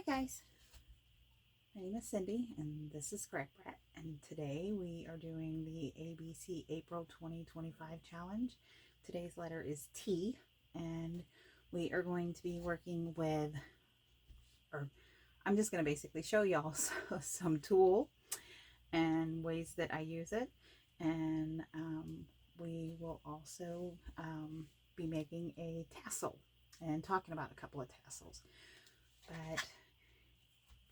Hi guys, my name is Cindy and this is Scrap Brat, and today we are doing the ABC April 2025 challenge. Today's letter is T, and we are going to be working with, or I'm just going to basically show y'all some tool and ways that I use it, and we will also be making a tassel and talking about a couple of tassels. But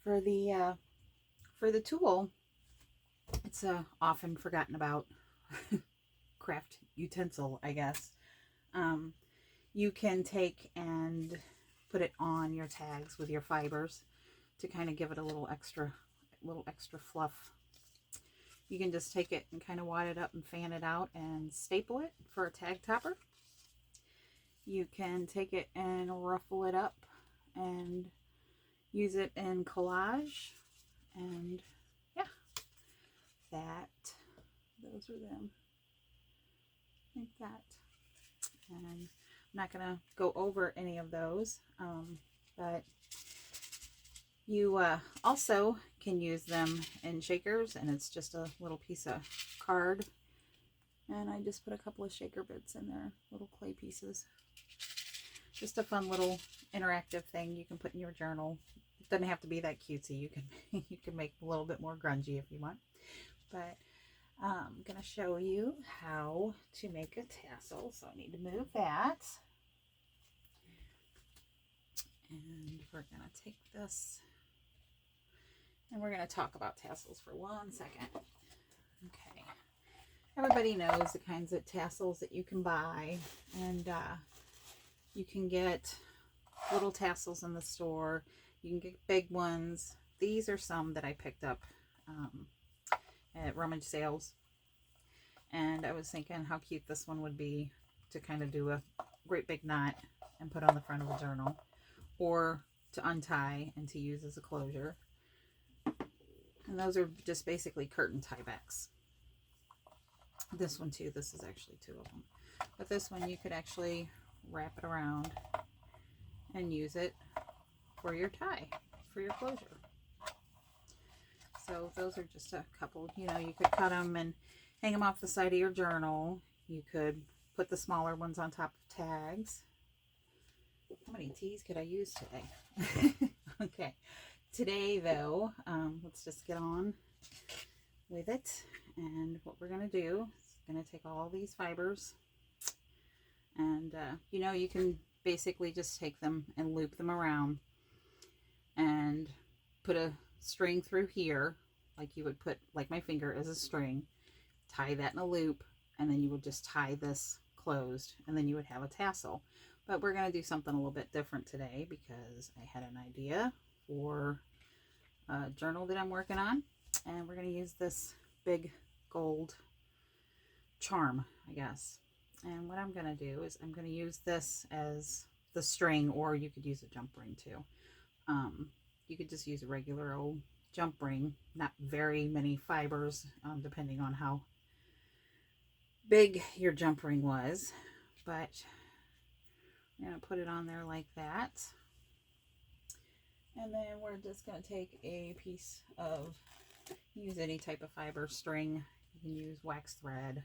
for the tool, it's a often forgotten about craft utensil, I guess. You can take and put it on your tags with your fibers to kind of give it a little extra fluff. You can just take it and kind of wad it up and fan it out and staple it for a tag topper. You can take it and ruffle it up and use it in collage. And yeah, those are them, like that. And I'm not gonna go over any of those, but you also can use them in shakers, and it's just a little piece of card, and I just put a couple of shaker bits in there, little clay pieces. Just a fun little interactive thing you can put in your journal. It doesn't have to be that cutesy. You can make a little bit more grungy if you want. But I'm going to show you how to make a tassel. So I need to move that. And we're going to take this and we're going to talk about tassels for 1 second. Okay. Everybody knows the kinds of tassels that you can buy, and you can get little tassels in the store. You can get big ones. These are some that I picked up at rummage sales. And I was thinking how cute this one would be to kind of do a great big knot and put on the front of a journal, or to untie and to use as a closure. And those are just basically curtain tie backs. This one too, this is actually 2 of them. But this one you could actually wrap it around and use it for your tie, for your closure. So those are just a couple. You could cut them and hang them off the side of your journal. You could put the smaller ones on top of tags. How many T's could I use today? Okay, today though, let's just get on with it. And what we're going to do is going to take all these fibers, and you can basically just take them and loop them around and put a string through here, like you would put, like my finger as a string, tie that in a loop, and then you would just tie this closed, and then you would have a tassel. But we're going to do something a little bit different today because I had an idea for a journal that I'm working on, and we're going to use this big gold charm, I guess. And what I'm going to do is I'm going to use this as the string, or you could use a jump ring too. You could just use a regular old jump ring, not very many fibers, depending on how big your jump ring was. But I'm going to put it on there like that. And then we're just going to take a piece of, use any type of fiber, string. You can use wax thread.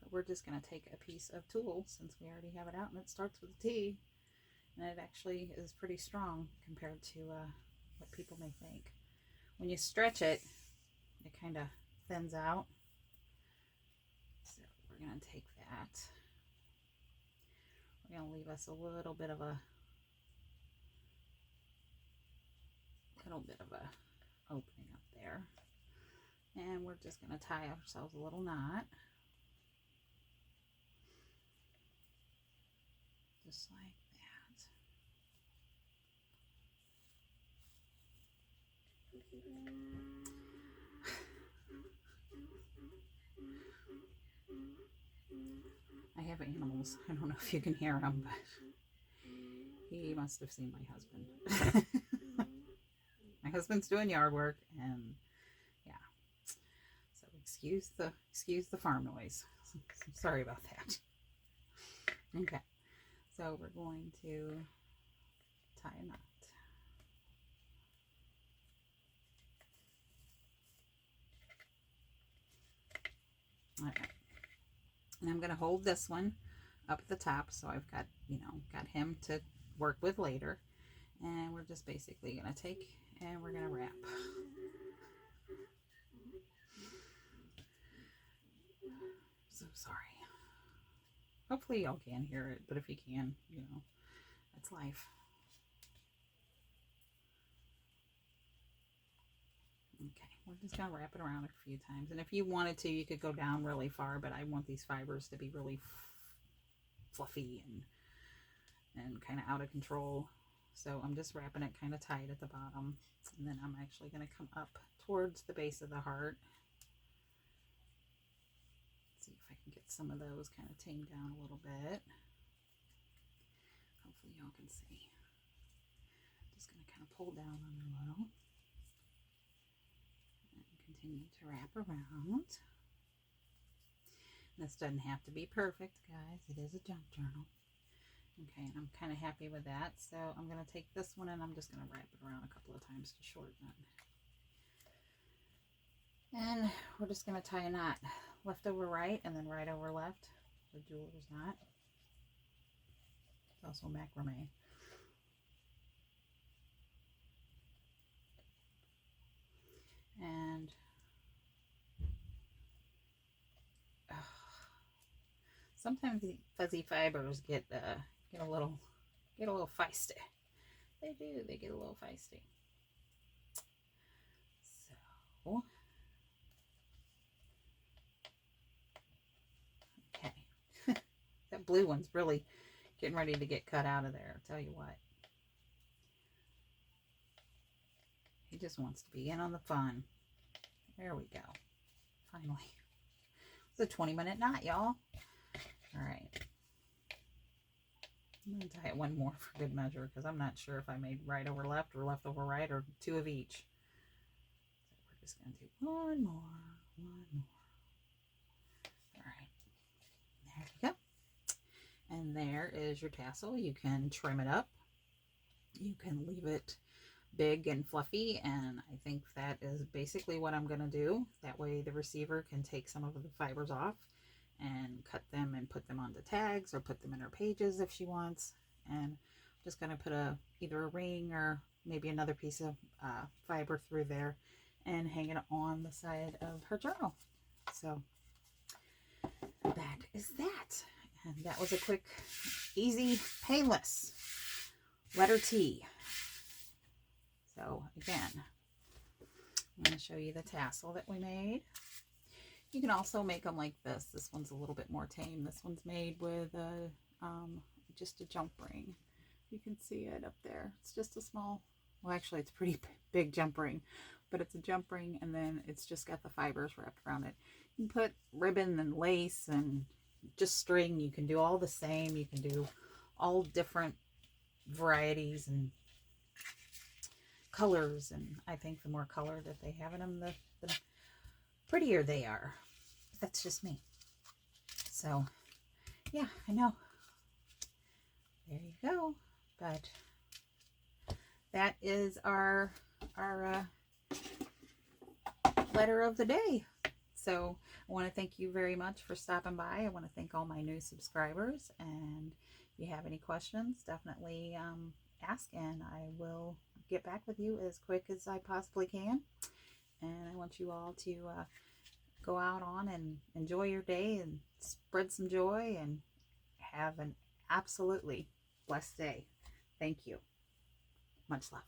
But we're just going to take a piece of tulle, since we already have it out, and it starts with a T. And it actually is pretty strong compared to what people may think. When you stretch it, it kind of thins out. So we're going to take that. We're going to leave us a little bit of a opening up there. And we're just going to tie ourselves a little knot. Just like that. I have animals. I don't know if you can hear him, but he must have seen my husband. My husband's doing yard work, and yeah. So excuse the farm noise. Sorry about that. Okay. So we're going to tie a knot. All right. And I'm going to hold this one up at the top, so I've got, got him to work with later. And we're just basically going to take and we're going to wrap. So sorry. Hopefully y'all can hear it, but if you can, that's life. Okay, we're just going to wrap it around a few times. And if you wanted to, you could go down really far, but I want these fibers to be really fluffy and kind of out of control. So I'm just wrapping it kind of tight at the bottom. And then I'm actually going to come up towards the base of the heart. See if I can get some of those kind of tamed down a little bit. Hopefully y'all can see. Just going to kind of pull down on a little. And continue to wrap around. This doesn't have to be perfect, guys. It is a junk journal. Okay, and I'm kind of happy with that. So I'm going to take this one and I'm just going to wrap it around a couple of times to shorten it. And we're just going to tie a knot. Left over right and then right over left. The jeweler's knot. It's also macrame. And sometimes the fuzzy fibers get a little feisty. They do. They get a little feisty. So, okay. That blue one's really getting ready to get cut out of there. I'll tell you what. He just wants to be in on the fun. There we go. Finally. It's a 20-minute knot, y'all. All right. I'm going to tie it one more for good measure because I'm not sure if I made right over left or left over right or two of each. So we're just going to do one more. All right. There you go. And there is your tassel. You can trim it up. You can leave it big and fluffy, and I think that is basically what I'm going to do. That way the receiver can take some of the fibers off and cut them and put them on the tags or put them in her pages if she wants. And I'm just going to put either a ring or maybe another piece of fiber through there and hang it on the side of her journal. So that is that. And that was a quick, easy, painless letter T. So again, I'm going to show you the tassel that we made. You can also make them like this. This one's a little bit more tame. This one's made with just a jump ring. You can see it up there. It's just a small, well actually it's a pretty big jump ring, but it's a jump ring and then it's just got the fibers wrapped around it. You can put ribbon and lace and just string. You can do all the same. You can do all different varieties and colors, and I think the more color that they have in them, the prettier they are. That's just me. So yeah, I know. There you go. But that is our letter of the day. So I want to thank you very much for stopping by. I want to thank all my new subscribers, and if you have any questions, definitely ask and I will get back with you as quick as I possibly can. And I want you all to go out on and enjoy your day and spread some joy and have an absolutely blessed day. Thank you. Much love.